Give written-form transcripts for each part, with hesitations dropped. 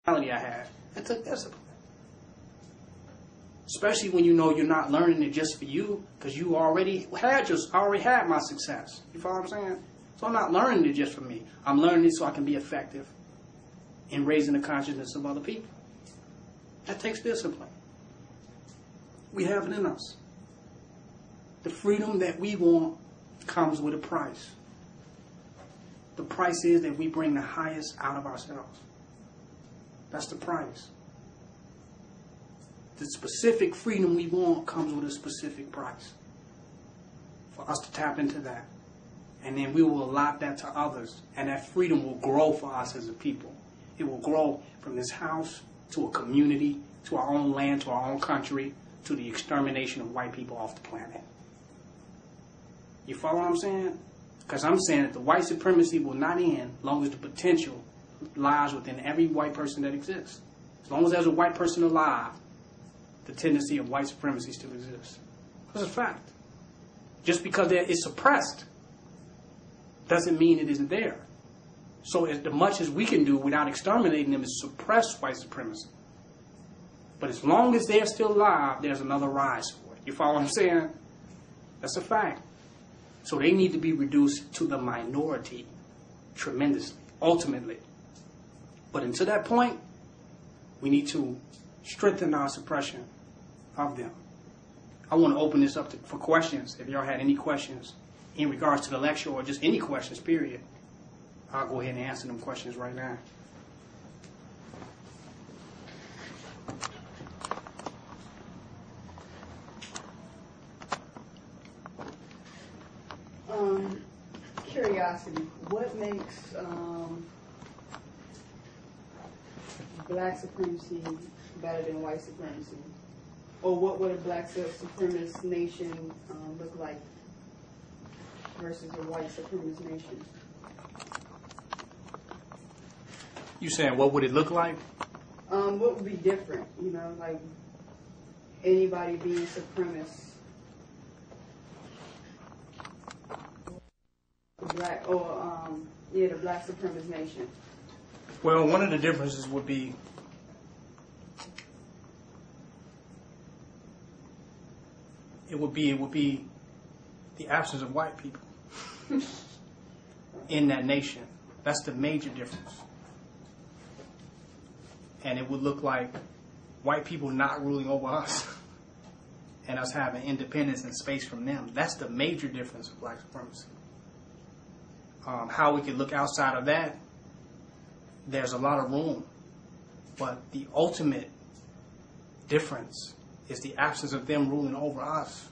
I had. It took discipline. Especially when you know you're not learning it just for you, because you already had my success. You follow what I'm saying? So I'm not learning it just for me. I'm learning it so I can be effective in raising the consciousness of other people. That takes discipline. We have it in us. The freedom that we want comes with a price. The price is that we bring the highest out of ourselves. That's the price. The specific freedom we want comes with a specific price. For us to tap into that. And then we will allot that to others. And that freedom will grow for us as a people. It will grow from this house to a community, to our own land, to our own country, to the extermination of white people off the planet. You follow what I'm saying? Because I'm saying that the white supremacy will not end as long as the potential lies within every white person that exists. As long as there's a white person alive, the tendency of white supremacy still exists. That's a fact. Just because it's suppressed doesn't mean it isn't there. So as much as we can do without exterminating them is suppress white supremacy. But as long as they're still alive, there's another rise for it. You follow what I'm saying? That's a fact. So they need to be reduced to the minority tremendously, ultimately. But until that point, we need to strengthen our suppression of them. I want to open this up for questions. If y'all had any questions in regards to the lecture or just any questions, period, I'll go ahead and answer them questions right now. Curiosity. What makes black supremacy better than white supremacy? Or what would a black supremacist nation look like versus a white supremacist nation? You saying what would it look like? What would be different? You know, like anybody being supremacist. Black or the black supremacist nation. Well, one of the differences would be it would be the absence of white people in that nation. That's the major difference. And it would look like white people not ruling over us and us having independence and space from them. That's the major difference of black supremacy. How we can look outside of that, there's a lot of room. But the ultimate difference is the absence of them ruling over us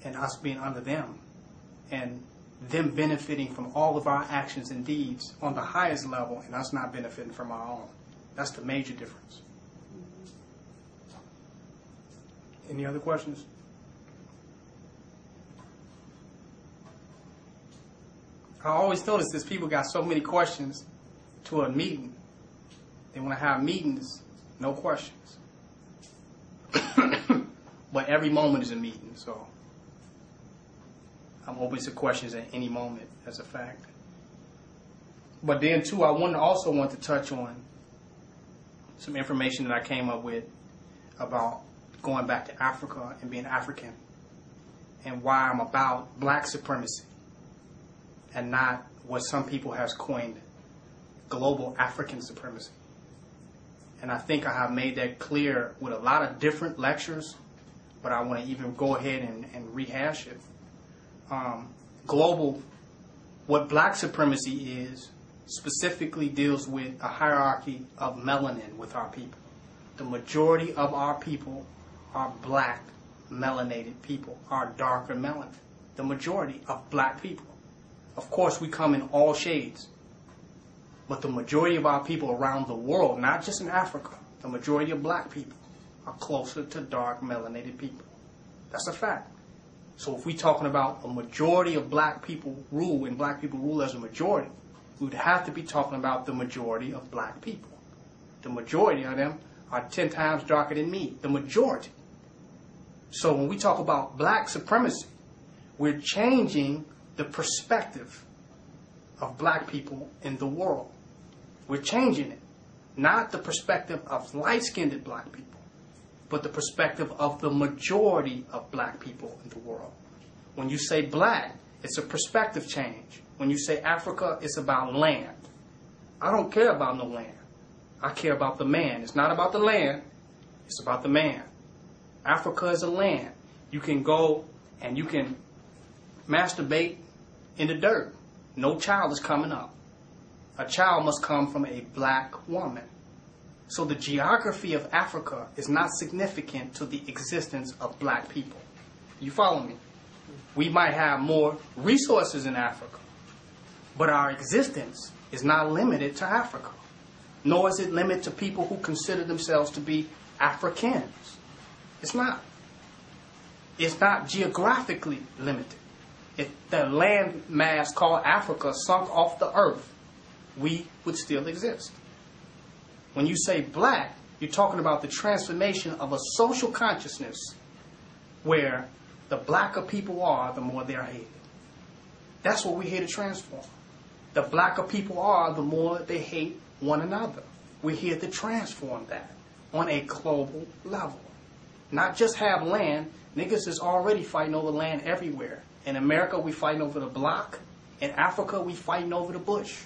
and us being under them and them benefiting from all of our actions and deeds on the highest level and us not benefiting from our own. That's the major difference. Any other questions? I always notice this, people got so many questions to a meeting. They want to have meetings, no questions. But every moment is a meeting, so I'm open to questions at any moment, as a fact. But then, too, I also want to touch on some information that I came up with about going back to Africa and being African and why I'm about black supremacy and not what some people have coined global African supremacy. And I think I have made that clear with a lot of different lectures, but I want to even go ahead and rehash it. Global, what black supremacy is, specifically deals with a hierarchy of melanin with our people. The majority of our people are black, melanated people, are darker melanin. The majority of black people. Of course, we come in all shades. But the majority of our people around the world, not just in Africa, the majority of black people are closer to dark melanated people. That's a fact. So if we're talking about a majority of black people rule, and black people rule as a majority, we would have to be talking about the majority of black people. The majority of them are 10 times darker than me. The majority. So when we talk about black supremacy, we're changing the perspective of black people in the world. We're changing it. Not the perspective of light-skinned black people, but the perspective of the majority of black people in the world. When you say black, it's a perspective change. When you say Africa, it's about land. I don't care about no land. I care about the man. It's not about the land. It's about the man. Africa is a land. You can go and you can masturbate in the dirt. No child is coming up. A child must come from a black woman. So the geography of Africa is not significant to the existence of black people. You follow me? We might have more resources in Africa, but our existence is not limited to Africa, nor is it limited to people who consider themselves to be Africans. It's not. It's not geographically limited. If the land mass called Africa sunk off the earth, we would still exist. When you say black, you're talking about the transformation of a social consciousness where the blacker people are, the more they're hated. That's what we're here to transform. The blacker people are, the more they hate one another. We're here to transform that on a global level. Not just have land. Niggas is already fighting over land everywhere. In America, we fighting over the block. In Africa, we fighting over the bush.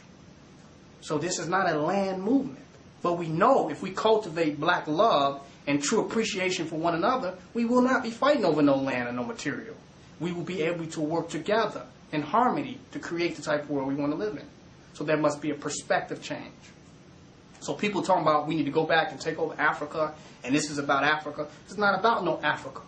So this is not a land movement. But we know if we cultivate black love and true appreciation for one another, we will not be fighting over no land or no material. We will be able to work together in harmony to create the type of world we want to live in. So there must be a perspective change. So people talking about we need to go back and take over Africa, and this is about Africa. It's not about no Africa.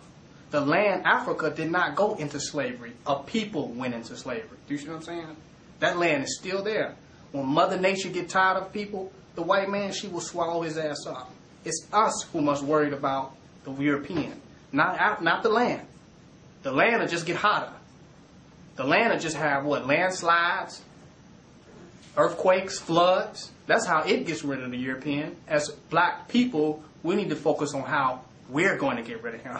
The land Africa did not go into slavery. A people went into slavery. Do you see what I'm saying? That land is still there. When Mother Nature get tired of people, the white man, she will swallow his ass up. It's us who must worry about the European, not the land. The land will just get hotter. The land will just have what? Landslides, earthquakes, floods. That's how it gets rid of the European. As black people, we need to focus on how we're going to get rid of him.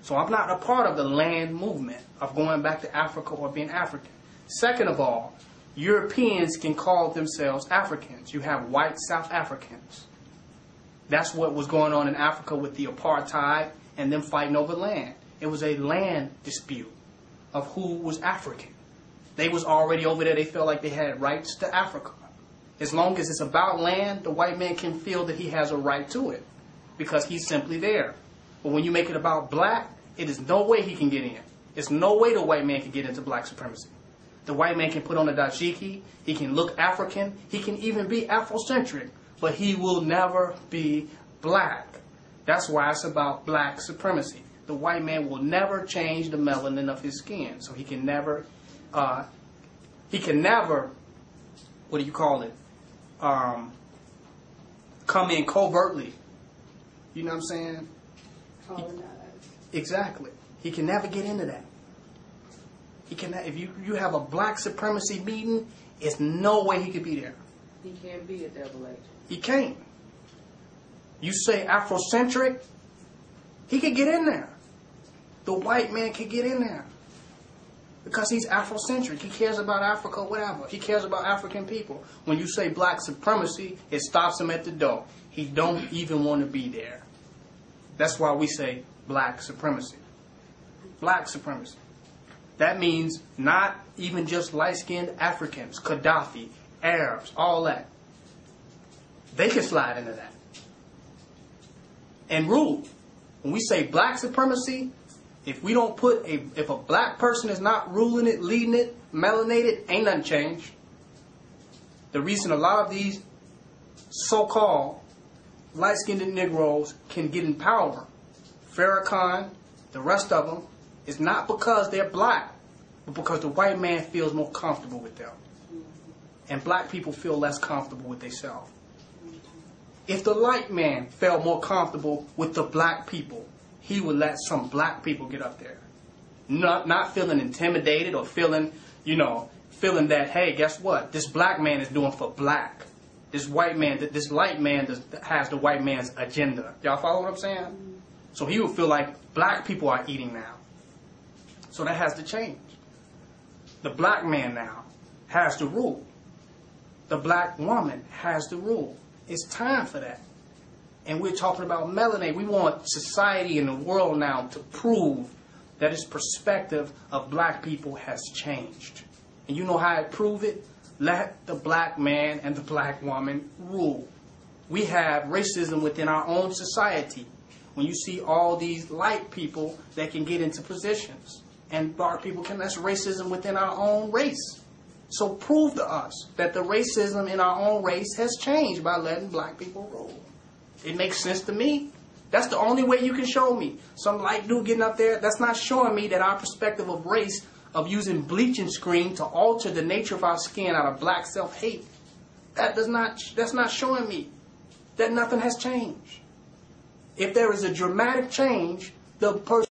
So I'm not a part of the land movement of going back to Africa or being African. Second of all, Europeans can call themselves Africans. You have white South Africans. That's what was going on in Africa with the apartheid and them fighting over land. It was a land dispute of who was African. They was already over there. They felt like they had rights to Africa. As long as it's about land, the white man can feel that he has a right to it because he's simply there. But when you make it about black, it is no way he can get in. There's no way the white man can get into black supremacy. The white man can put on a dashiki, he can look African, he can even be Afrocentric, but he will never be black. That's why it's about black supremacy. The white man will never change the melanin of his skin, so he can never, what do you call it, come in covertly. You know what I'm saying? Exactly. He can never get into that. He can. If you have a black supremacy meeting, it's no way he could be there. He can't be a double agent. He can't. You say Afrocentric, he could get in there. The white man could get in there. Because he's Afrocentric. He cares about Africa, whatever. He cares about African people. When you say black supremacy, it stops him at the door. He don't even want to be there. That's why we say black supremacy. Black supremacy. That means not even just light-skinned Africans, Gaddafi, Arabs, all that. They can slide into that and rule. When we say black supremacy, if we don't put if a black person is not ruling it, leading it, melanated, ain't nothing changed. The reason a lot of these so-called light-skinned Negroes can get in power, Farrakhan, the rest of them, is not because they're black, but because the white man feels more comfortable with them. And black people feel less comfortable with themselves. If the light man felt more comfortable with the black people, he would let some black people get up there. Not feeling intimidated or feeling that, hey, guess what? This black man is doing for black. This white man, this light man has the white man's agenda. Y'all follow what I'm saying? So he would feel like black people are eating now. So that has to change. The black man now has to rule. The black woman has to rule. It's time for that. And we're talking about melanin. We want society and the world now to prove that its perspective of black people has changed. And you know how I prove it? Let the black man and the black woman rule. We have racism within our own society. When you see all these light people that can get into positions and dark people can, that's racism within our own race. So prove to us that the racism in our own race has changed by letting black people rule. It makes sense to me. That's the only way you can show me. Some light dude getting up there, that's not showing me that our perspective of race, of using bleaching screen to alter the nature of our skin out of black self-hate, that's not showing me that nothing has changed. If there is a dramatic change, the person